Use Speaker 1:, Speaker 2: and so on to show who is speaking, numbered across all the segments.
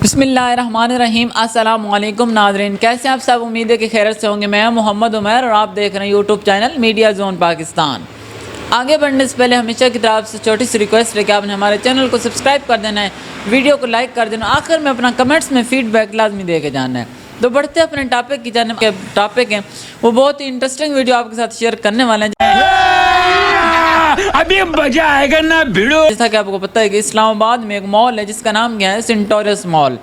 Speaker 1: بسم اللہ الرحمن الرحیم۔ السلام علیکم ناظرین، کیسے آپ سب؟ امید ہے کہ خیرت سے ہوں گے۔ میں محمد عمیر اور آپ دیکھ رہے ہیں YouTube channel media zone Pakistan. آگے بڑھنے سے پہلے ہمیشہ کی طرف سے چھوٹی سی ریکویسٹ ہے کہ آپ نے ہمارے چینل کو سبسکرائب کر دینا ہے، ویڈیو کو لائک کر دینا، آخر میں اپنا کمنٹس میں فیڈ بیک لازمی دے کے جانا ہے۔ تو بڑھتے اپنے ٹاپک کی جانب کے ٹاپک ہیں، وہ بہت ہی انٹرسٹنگ ویڈیو آپ کے ساتھ شیئر کرنے والے ہیں۔
Speaker 2: ابھی مزہ آئے گا نا بھیڑو۔
Speaker 1: جیسا کہ آپ کو پتہ ہے کہ اسلام آباد میں ایک مال ہے جس کا نام کیا ہے، سینٹوریس مال،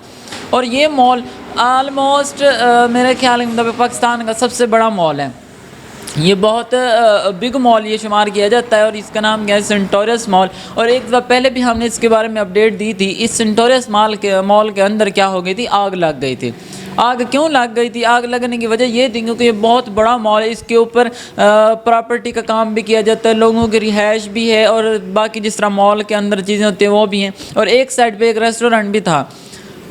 Speaker 1: اور یہ مال آلموسٹ میرے خیال میں پاکستان کا سب سے بڑا مال ہے۔ یہ بہت بگ مال یہ شمار کیا جاتا ہے، اور اس کا نام کیا ہے، سینٹوریس مال۔ اور ایک دفعہ پہلے بھی ہم نے اس کے بارے میں اپڈیٹ دی تھی۔ اس سینٹوریس مال کے اندر کیا ہو گئی تھی، آگ لگ گئی تھی۔ آگ کیوں لگ گئی تھی؟ آگ لگنے کی وجہ یہ تھی کیونکہ یہ بہت بڑا مال ہے، اس کے اوپر پراپرٹی کا کام بھی کیا جاتا ہے، لوگوں کی رہائش بھی ہے، اور باقی جس طرح مال کے اندر چیزیں ہوتی ہیں وہ بھی ہیں، اور ایک سائڈ پہ ایک ریسٹورنٹ بھی تھا۔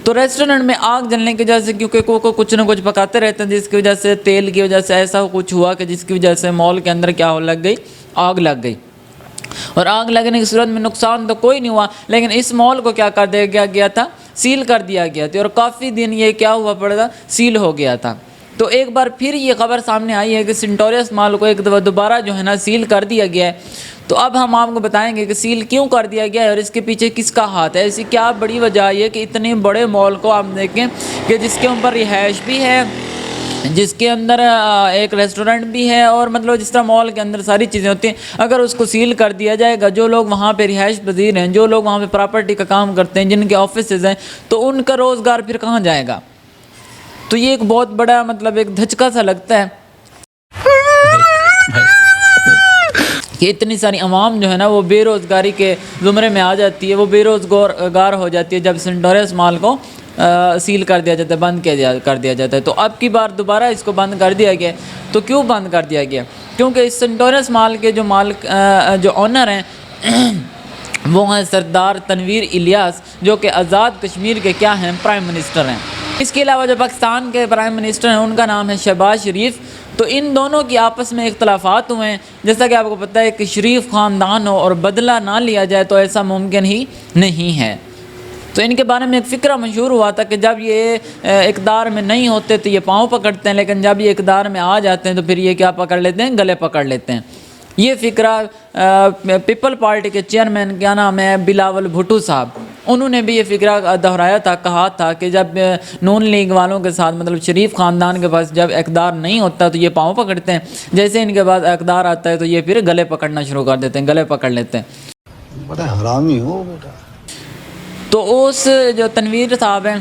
Speaker 1: تو ریسٹورنٹ میں آگ جلنے کی وجہ سے، کیونکہ کچھ نہ کچھ پکاتے رہتے ہیں، جس کی وجہ سے تیل کی وجہ سے ایسا کچھ ہوا کہ جس کی وجہ سے مال کے اندر کیا لگ گئی، آگ لگ گئی۔ اور آگ لگنے کی صورت میں نقصان تو کوئی نہیں ہوا، لیکن اس مال کو کیا کر دیا گیا تھا، سیل کر دیا گیا تھا، اور کافی دن یہ کیا ہوا پڑا تھا، سیل ہو گیا تھا۔ تو ایک بار پھر یہ خبر سامنے آئی ہے کہ سینٹوریس مال کو ایک دفعہ دوبارہ جو ہے نا سیل کر دیا گیا ہے۔ تو اب ہم آپ کو بتائیں گے کہ سیل کیوں کر دیا گیا ہے اور اس کے پیچھے کس کا ہاتھ ہے۔ ایسی کیا بڑی وجہ ہے کہ اتنے بڑے مال کو آپ دیکھیں کہ جس کے اوپر رہائش بھی ہے، جس کے اندر ایک ریسٹورنٹ بھی ہے، اور مطلب جس طرح مال کے اندر ساری چیزیں ہوتی ہیں، اگر اس کو سیل کر دیا جائے گا، جو لوگ وہاں پہ رہائش پذیر ہیں، جو لوگ وہاں پہ پراپرٹی کا کام کرتے ہیں، جن کے آفیسز ہیں، تو ان کا روزگار پھر کہاں جائے گا؟ تو یہ ایک بہت بڑا مطلب ایک دھچکا سا لگتا ہے کہ اتنی ساری عوام جو ہے نا وہ بے روزگاری کے زمرے میں آ جاتی ہے، وہ بے روزگار ہو جاتی ہے جب سینٹوریس مال کو سیل کر دیا جاتا ہے، بند کر دیا جاتا ہے۔ تو اب کی بار دوبارہ اس کو بند کر دیا گیا۔ تو کیوں بند کر دیا گیا؟ کیونکہ اس سینٹوریس مال کے جو آنر ہیں وہ ہیں سردار تنویر الیاس، جو کہ آزاد کشمیر کے کیا ہیں، پرائم منسٹر ہیں۔ اس کے علاوہ جو پاکستان کے پرائم منسٹر ہیں ان کا نام ہے شہباز شریف۔ تو ان دونوں کی آپس میں اختلافات ہوئے ہیں، جیسا کہ آپ کو پتہ ہے کہ شریف خاندان ہو اور بدلہ نہ لیا جائے تو ایسا ممکن ہی نہیں ہے۔ تو ان کے بارے میں ایک فقرہ مشہور ہوا تھا کہ جب یہ اقتدار میں نہیں ہوتے تو یہ پاؤں پکڑتے ہیں، لیکن جب یہ اقتدار میں آ جاتے ہیں تو پھر یہ کیا پکڑ لیتے ہیں، گلے پکڑ لیتے ہیں۔ یہ فقرہ پیپل پارٹی کے چیئرمین کیا نام ہے، بلاول بھٹو صاحب، انہوں نے بھی یہ فقرہ دہرایا تھا، کہا تھا کہ جب نون لیگ والوں کے ساتھ مطلب شریف خاندان کے پاس جب اقتدار نہیں ہوتا تو یہ پاؤں پکڑتے ہیں، جیسے ان کے پاس اقتدار آتا ہے تو یہ پھر گلے پکڑنا شروع کر دیتے ہیں، گلے پکڑ لیتے ہیں۔
Speaker 3: بڑا حرامی ہو بیٹا۔
Speaker 1: تو اس جو تنویر صاحب ہیں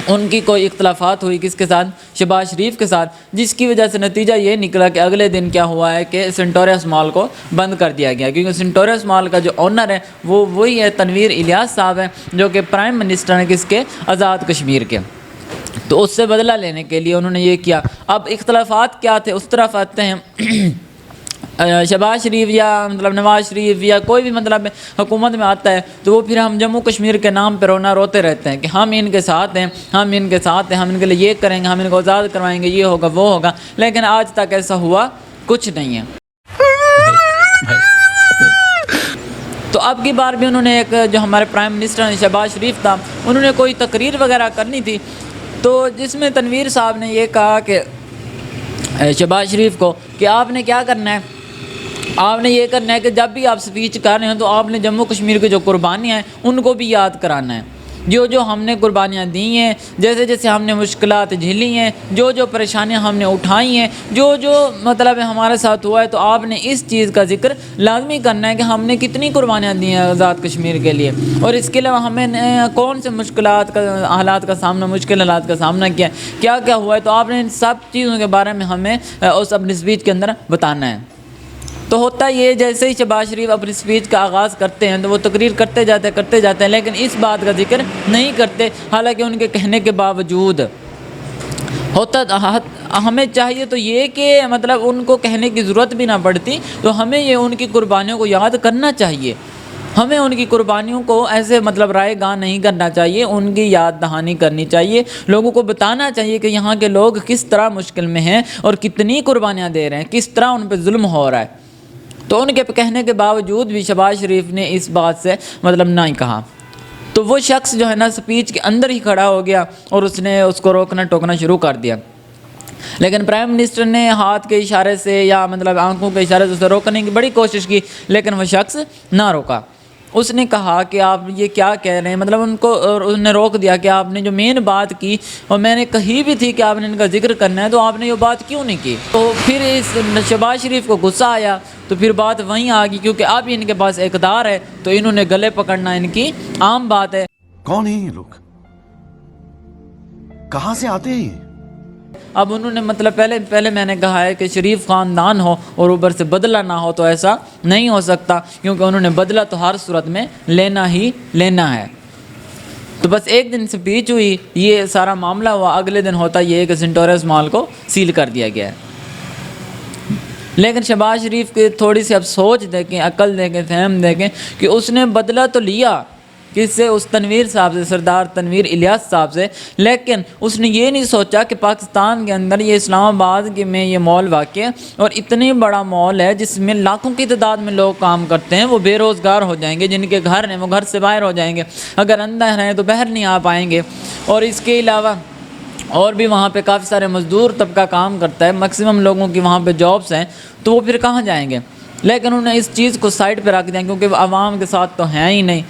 Speaker 1: ان کی کوئی اختلافات ہوئی کس کے ساتھ، شہباز شریف کے ساتھ، جس کی وجہ سے نتیجہ یہ نکلا کہ اگلے دن کیا ہوا ہے کہ سینٹوریس مال کو بند کر دیا گیا، کیونکہ سینٹوریس مال کا جو آنر ہے وہ وہی ہے، تنویر الیاس صاحب ہیں، جو کہ پرائم منسٹر ہیں کس کے، آزاد کشمیر کے۔ تو اس سے بدلہ لینے کے لیے انہوں نے یہ کیا۔ اب اختلافات کیا تھے اس طرف آتے ہیں۔ شہباز شریف یا مطلب نواز شریف یا کوئی بھی مطلب حکومت میں آتا ہے تو وہ پھر ہم جموں کشمیر کے نام پہ روتے رہتے ہیں کہ ہم ان کے ساتھ ہیں، ہم ان کے ساتھ ہیں، ہم ان کے لیے یہ کریں گے، ہم ان کو آزاد کروائیں گے، یہ ہوگا وہ ہوگا، لیکن آج تک ایسا ہوا کچھ نہیں ہے۔ تو اب کی بار بھی انہوں نے ایک جو ہمارے پرائم منسٹر شہباز شریف تھا، انہوں نے کوئی تقریر وغیرہ کرنی تھی، تو جس میں تنویر صاحب نے یہ کہا کہ شہباز شریف کو کہ آپ نے کیا کرنا ہے، آپ نے یہ کرنا ہے کہ جب بھی آپ سپیچ کر رہے ہیں تو آپ نے جموں کشمیر کی جو قربانیاں ہیں ان کو بھی یاد کرانا ہے، جو ہم نے قربانیاں دی ہیں، جیسے جیسے ہم نے مشکلات جھیلی ہیں، جو پریشانیاں ہم نے اٹھائی ہیں، جو مطلب ہمارے ساتھ ہوا ہے، تو آپ نے اس چیز کا ذکر لازمی کرنا ہے کہ ہم نے کتنی قربانیاں دی ہیں آزاد کشمیر کے لیے، اور اس کے علاوہ ہمیں کون سے مشکل حالات کا سامنا کیا ہوا ہے، تو آپ نے ان سب چیزوں کے بارے میں ہمیں اس اپنی اسپیچ کے اندر بتانا ہے۔ تو ہوتا یہ جیسے ہی شہباز شریف اپنی اسپیچ کا آغاز کرتے ہیں تو وہ تقریر کرتے جاتے ہیں، لیکن اس بات کا ذکر نہیں کرتے، حالانکہ ان کے کہنے کے باوجود ہمیں چاہیے تو یہ کہ مطلب ان کو کہنے کی ضرورت بھی نہ پڑتی، تو ہمیں یہ ان کی قربانیوں کو یاد کرنا چاہیے، ہمیں ان کی قربانیوں کو ایسے مطلب رائے گاہ نہیں کرنا چاہیے، ان کی یاد دہانی کرنی چاہیے، لوگوں کو بتانا چاہیے کہ یہاں کے لوگ کس طرح مشکل میں ہیں اور کتنی قربانیاں دے رہے ہیں، کس طرح ان پہ ظلم ہو رہا ہے۔ تو ان کے کہنے کے باوجود بھی شہباز شریف نے اس بات سے مطلب نہیں کہا۔ تو وہ شخص جو ہے نا اسپیچ کے اندر ہی کھڑا ہو گیا اور اس نے اس کو روکنا ٹوکنا شروع کر دیا، لیکن پرائم منسٹر نے ہاتھ کے اشارے سے یا مطلب آنکھوں کے اشارے سے اسے روکنے کی بڑی کوشش کی، لیکن وہ شخص نہ روکا۔ اس نے کہا کہ آپ یہ کیا کہہ رہے ہیں، مطلب ان نے روک دیا کہ آپ نے جو مین بات کی اور میں نے کہی بھی تھی کہ آپ نے ان کا ذکر کرنا ہے، تو آپ نے یہ بات کیوں نہیں کی؟ تو پھر اس شہباز شریف کو غصہ آیا، تو پھر بات وہیں آ گئی، کیونکہ اب ان کے پاس اقتدار ہے تو انہوں نے گلے پکڑنا ان کی عام بات ہے۔
Speaker 3: کون ہیں یہ لوگ؟ کہاں سے آتے ہیں یہ؟
Speaker 1: اب انہوں نے مطلب پہلے میں نے کہا ہے کہ شریف خاندان ہو اور اوپر سے بدلہ نہ ہو، تو ایسا نہیں ہو سکتا، کیونکہ انہوں نے بدلہ تو ہر صورت میں لینا ہی لینا ہے۔ تو بس ایک دن اسپیچ ہوئی، یہ سارا معاملہ ہوا، اگلے دن ہوتا یہ ہے کہ سینٹوریس مال کو سیل کر دیا گیا ہے۔ لیکن شہباز شریف کی تھوڑی سی اب سوچ دیکھیں، عقل دیکھیں، فہم دیکھیں کہ اس نے بدلہ تو لیا کس سے؟ اس تنویر صاحب سے، سردار تنویر الیاس صاحب سے، لیکن اس نے یہ نہیں سوچا کہ پاکستان کے اندر یہ اسلام آباد میں یہ مال واقع ہے اور اتنی بڑا مال ہے جس میں لاکھوں کی تعداد میں لوگ کام کرتے ہیں، وہ بے روزگار ہو جائیں گے، جن کے گھر ہیں وہ گھر سے باہر ہو جائیں گے، اگر اندر ہیں تو باہر نہیں آ پائیں گے، اور اس کے علاوہ اور بھی وہاں پہ کافی سارے مزدور طبقہ کام کرتا ہے، میکسیمم لوگوں کی وہاں پہ جابس ہیں، تو وہ پھر کہاں جائیں گے؟ لیکن انہوں نے اس چیز کو سائڈ پہ رکھ دیا، کیونکہ وہ عوام کے ساتھ تو ہیں ہی نہیں،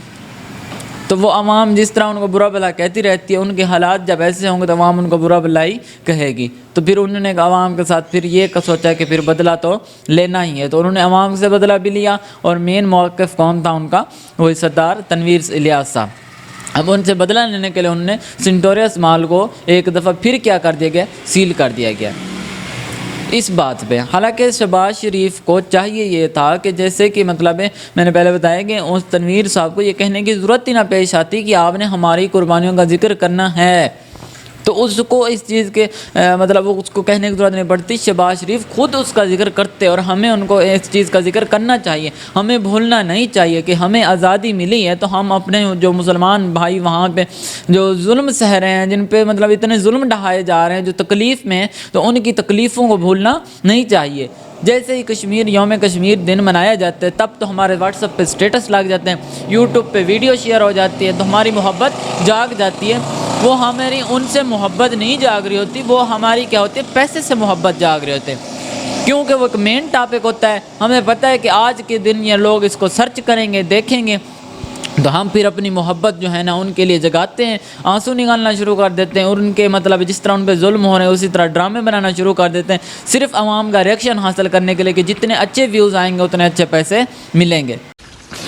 Speaker 1: تو وہ عوام جس طرح ان کو برا بھلا کہتی رہتی ہے، ان کے حالات جب ایسے ہوں گے تو عوام ان کو برا بھلا ہی کہے گی، تو پھر انہوں نے عوام کے ساتھ پھر یہ سوچا کہ پھر بدلہ تو لینا ہی ہے، تو انہوں نے عوام سے بدلہ بھی لیا، اور مین موقف کون تھا ان کا؟ وہی سردار تنویر الیاس صاحب۔ اب ان سے بدلہ لینے کے لیے انہوں نے سینٹوریس مال کو ایک دفعہ پھر کیا کر دیا گیا؟ سیل کر دیا گیا اس بات پہ۔ حالانکہ شہباز شریف کو چاہیے یہ تھا کہ جیسے کہ مطلب میں نے پہلے بتایا کہ اس تنویر صاحب کو یہ کہنے کی ضرورت ہی نہ پیش آتی کہ آپ نے ہماری قربانیوں کا ذکر کرنا ہے، تو اس کو اس چیز کے مطلب اس کو کہنے کی ضرورت نہیں پڑتی، شہباز شریف خود اس کا ذکر کرتے، اور ہمیں ان کو اس چیز کا ذکر کرنا چاہیے، ہمیں بھولنا نہیں چاہیے کہ ہمیں آزادی ملی ہے، تو ہم اپنے جو مسلمان بھائی وہاں پہ جو ظلم سہ رہے ہیں، جن پہ مطلب اتنے ظلم ڈھائے جا رہے ہیں، جو تکلیف میں ہیں، تو ان کی تکلیفوں کو بھولنا نہیں چاہیے۔ جیسے ہی کشمیر یوم کشمیر دن منایا جاتا ہے، تب تو ہمارے واٹس ایپ پہ اسٹیٹس لگ جاتے ہیں، یوٹیوب پہ ویڈیو شیئر ہو جاتی ہے، تو ہماری محبت جاگ جاتی ہے۔ وہ ہماری ان سے محبت نہیں جاگ رہی ہوتی، وہ ہماری کیا ہوتی ہے؟ پیسے سے محبت جاگ رہے ہوتے ہیں، کیونکہ وہ ایک مین ٹاپک ہوتا ہے، ہمیں پتہ ہے کہ آج کے دن یہ لوگ اس کو سرچ کریں گے، دیکھیں گے، تو ہم پھر اپنی محبت جو ہے نا ان کے لیے جگاتے ہیں، آنسو نکالنا شروع کر دیتے ہیں، اور ان کے مطلب جس طرح ان پہ ظلم ہو رہے ہیں اسی طرح ڈرامے بنانا شروع کر دیتے ہیں، صرف عوام کا ریئیکشن حاصل کرنے کے لیے کہ جتنے اچھے ویوز آئیں گے اتنے اچھے پیسے ملیں گے۔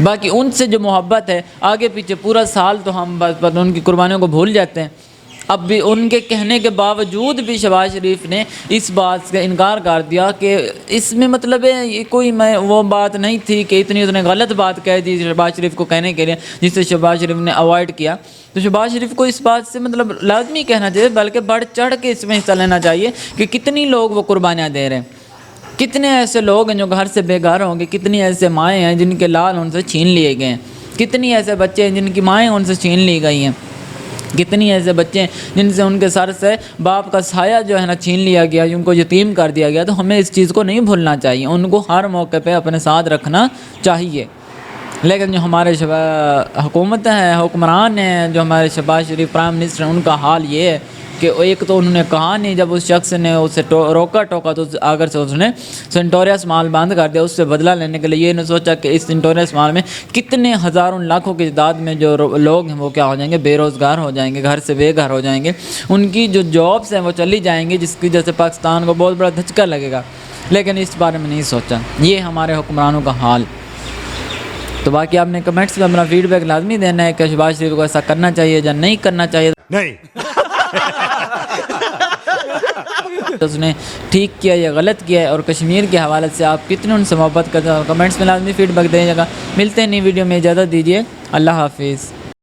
Speaker 1: باقی ان سے جو محبت ہے آگے پیچھے پورا سال تو ہم بس ان کی قربانیوں کو بھول جاتے ہیں۔ اب بھی ان کے کہنے کے باوجود بھی شہباز شریف نے اس بات کا انکار کر دیا کہ اس میں مطلب ہے یہ کوئی وہ بات نہیں تھی کہ اتنی غلط بات کہہ دی شہباز شریف کو کہنے کے لیے، جس سے شہباز شریف نے اوائڈ کیا۔ تو شہباز شریف کو اس بات سے مطلب لازمی کہنا چاہیے، بلکہ بڑھ چڑھ کے اس میں حصہ لینا چاہیے کہ کتنی لوگ وہ قربانیاں دے رہے ہیں، کتنے ایسے لوگ ہیں جو گھر سے بے گھر ہوں گے، کتنی ایسے مائیں ہیں جن کے لال ان سے چھین لیے گئے ہیں، کتنی ایسے بچے ہیں جن کی مائیں ان سے چھین لی گئی ہیں، کتنی ایسے بچے ہیں جن سے ان کے سر سے باپ کا سایہ جو ہے نا چھین لیا گیا، ان کو یتیم کر دیا گیا۔ تو ہمیں اس چیز کو نہیں بھولنا چاہیے، ان کو ہر موقع پہ اپنے ساتھ رکھنا چاہیے۔ لیکن جو ہمارے حکومتیں ہیں، حکمران ہیں، جو ہمارے شہباز شریف پرائم منسٹر ہیں، ان کا حال یہ ہے کہ ایک تو انہوں نے کہا نہیں، جب اس شخص نے اسے روکا ٹوکا تو اگر سے اس نے سینٹوریس مال بند کر دیا، اس سے بدلہ لینے کے لیے یہ نہیں سوچا کہ اس سینٹوریس مال میں کتنے ہزاروں لاکھوں کی تعداد میں جو لوگ ہیں وہ کیا ہو جائیں گے؟ بے روزگار ہو جائیں گے، گھر سے بے گھر ہو جائیں گے، ان کی جو جابس ہیں وہ چلی جائیں گی، جس کی وجہ سے پاکستان کو بہت بڑا دھچکا لگے گا، لیکن اس بارے میں نہیں سوچا۔ یہ ہمارے حکمرانوں کا حال۔ تو باقی آپ نے کمنٹس میں اپنا فیڈ بیک لازمی دینا ہے کہ شہباز شریف کو ایسا کرنا چاہیے یا نہیں کرنا چاہیے،
Speaker 3: نہیں
Speaker 1: اس نے ٹھیک کیا یا غلط کیا ہے، اور کشمیر کے حوالے سے آپ کتنے ان سے محبت کرتے ہیں، کمنٹس میں لازمی فیڈ بیک دیجیے گا۔ ملتے ہیں نئی ویڈیو میں، اجازت دیجیے، اللہ حافظ۔